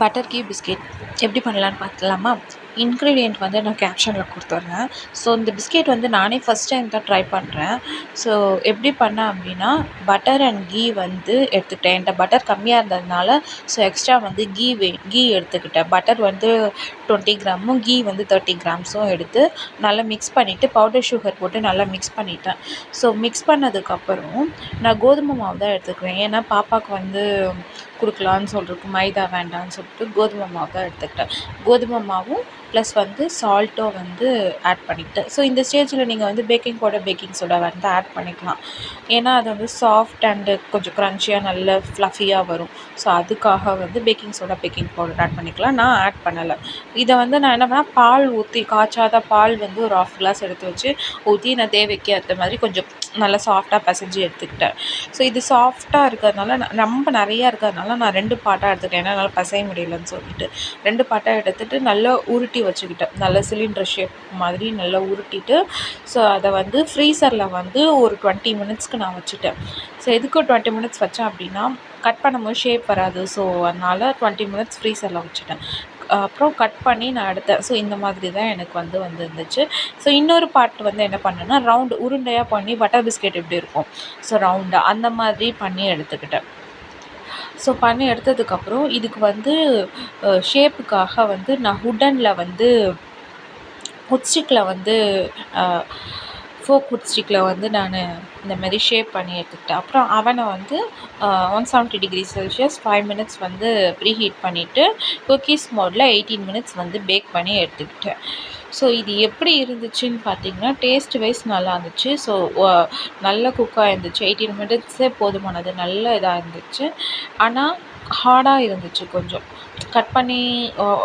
Butter key biscuit எப்படி பண்ணலான்னு பார்க்கலாமா? இன்க்ரீடியன்ட் வந்து நான் கேப்ஷனில் கொடுத்துட்றேன். ஸோ இந்த பிஸ்கெட் வந்து நானே ஃபஸ்ட் டைம் தான் ட்ரை பண்ணுறேன். ஸோ எப்படி பண்ணேன் அப்படின்னா, பட்டர் அண்ட் கீ வந்து எடுத்துக்கிட்டேன். என்கிட்ட பட்டர் கம்மியாக இருந்ததுனால ஸோ எக்ஸ்ட்ரா வந்து கீ எடுத்துக்கிட்டேன். பட்டர் வந்து 20 கிராமும் கீ வந்து 30 கிராம்ஸும் எடுத்து நல்லா மிக்ஸ் பண்ணிவிட்டு பவுடர் சுகர் போட்டு நல்லா மிக்ஸ் பண்ணிட்டேன். ஸோ மிக்ஸ் பண்ணதுக்கப்புறம் நான் கோதுமை மாவு தான் எடுத்துக்குவேன். ஏன்னா பாப்பாவுக்கு வந்து கொடுக்கலான்னு சொல்லிட்டு மைதா வேண்டாம்னு சொல்லிட்டு கோதுமை மாவு தான் எடுத்துக்கிட்டேன். கோதுமை மாவும் ப்ளஸ் வந்து சால்ட்டும் வந்து ஆட் பண்ணிக்கிட்டேன். ஸோ இந்த ஸ்டேஜில் நீங்கள் வந்து பேக்கிங் பவுடர், பேக்கிங் சோடா வந்து ஆட் பண்ணிக்கலாம். ஏன்னா அது வந்து சாஃப்ட் அண்டு கொஞ்சம் க்ரன்ச்சியாக நல்ல ஃப்ளஃபியாக வரும். ஸோ அதுக்காக வந்து baking soda, baking powder add பண்ணிக்கலாம். நான் ஆட் பண்ணலை. இதை வந்து நான் என்ன பண்ணேன், பால் ஊற்றி காய்ச்சாத பால் வந்து ஒரு 1/2 கிளாஸ் எடுத்து வச்சு ஊற்றி நான் தேவைக்கு ஏற்ற மாதிரி கொஞ்சம் நல்லா சாஃப்டாக பிசைஞ்சு எடுத்துக்கிட்டேன். ஸோ இது சாஃப்டாக இருக்கிறதுனால ரொம்ப நிறையா இருக்கிறதுனால நான் 2 பார்ட்டாக எடுத்துக்கிட்டேன். ஏன்னா என்னால் பிசைய முடியலன்னு சொல்லிட்டு 2 பார்ட்டாக எடுத்துகிட்டு நல்லா உருட்டி வச்சுக்கிட்டேன். நல்ல சிலிண்டர் ஷேப் மாதிரி நல்லா உருட்டிட்டு ஸோ அதை வந்து ஃப்ரீசரில் வந்து ஒரு 20 மினிட்ஸ்க்கு நான் வச்சுட்டேன். ஸோ எதுக்கு 20 மினிட்ஸ் வச்சேன் அப்படின்னா, கட் பண்ணும்போது ஷேப் வராது. ஸோ அதனால் 20 மினிட்ஸ் ஃப்ரீசரில் வச்சுட்டேன். அப்புறம் கட் பண்ணி நான் எடுத்தேன். ஸோ இந்த மாதிரி தான் எனக்கு வந்து வந்துருந்துச்சு. ஸோ இன்னொரு பார்ட் வந்து என்ன பண்ணேன்னா, ரவுண்டு உருண்டையாக பண்ணி பட்டர் பிஸ்கெட் எப்படி இருக்கும் ஸோ ரவுண்டாக அந்த மாதிரி பண்ணி எடுத்துக்கிட்டேன். ஸோ பண்ணி எடுத்ததுக்கப்புறம் இதுக்கு வந்து ஷேப்புக்காக வந்து நான் வுட்டனில் வந்து வுட்ஸ்டிக்கில் வந்து ஃபோக் வுட்ஸ்டிக்கில் வந்து நான் இந்த மாதிரி ஷேப் பண்ணி எடுத்துக்கிட்டேன். அப்புறம் அவனை வந்து 170 டிகிரி செல்சியஸ் 5 மினிட்ஸ் வந்து ப்ரீஹீட் பண்ணிவிட்டு குக்கீஸ் மோடில் 18 மினிட்ஸ் வந்து பேக் பண்ணி எடுத்துக்கிட்டேன். ஸோ இது எப்படி இருந்துச்சுன்னு பார்த்தீங்கன்னா, டேஸ்ட் வைஸ் நல்லா இருந்துச்சு. ஸோ நல்ல குக்காக இருந்துச்சு. 18 மினிட்ஸே போதுமானது. நல்ல இதாக இருந்துச்சு. ஆனால் ஹார்டாக இருந்துச்சு கொஞ்சம். கட் பண்ணி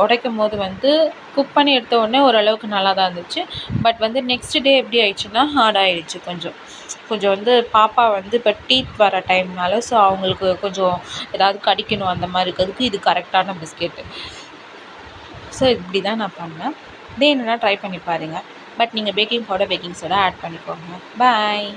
உடைக்கும் போது வந்து குக் பண்ணி எடுத்த உடனே ஓரளவுக்கு நல்லா தான் இருந்துச்சு. பட் வந்து நெக்ஸ்ட் டே எப்படி ஆயிடுச்சுன்னா ஹார்ட் ஆகிடுச்சு கொஞ்சம் வந்து பாப்பா வந்து இப்போ டீத் வர டைம்னால ஸோ அவங்களுக்கு கொஞ்சம் ஏதாவது கடிக்கணும் அந்த மாதிரி இருக்கிறதுக்கு இது கரெக்டான பிஸ்கெட்டு. ஸோ இப்படி தான் நான் பண்ணேன். இதே என்னென்னா ட்ரை பண்ணி பாருங்கள். பட் நீங்கள் baking powder, baking soda add பண்ணிக்கோங்க. பாய்.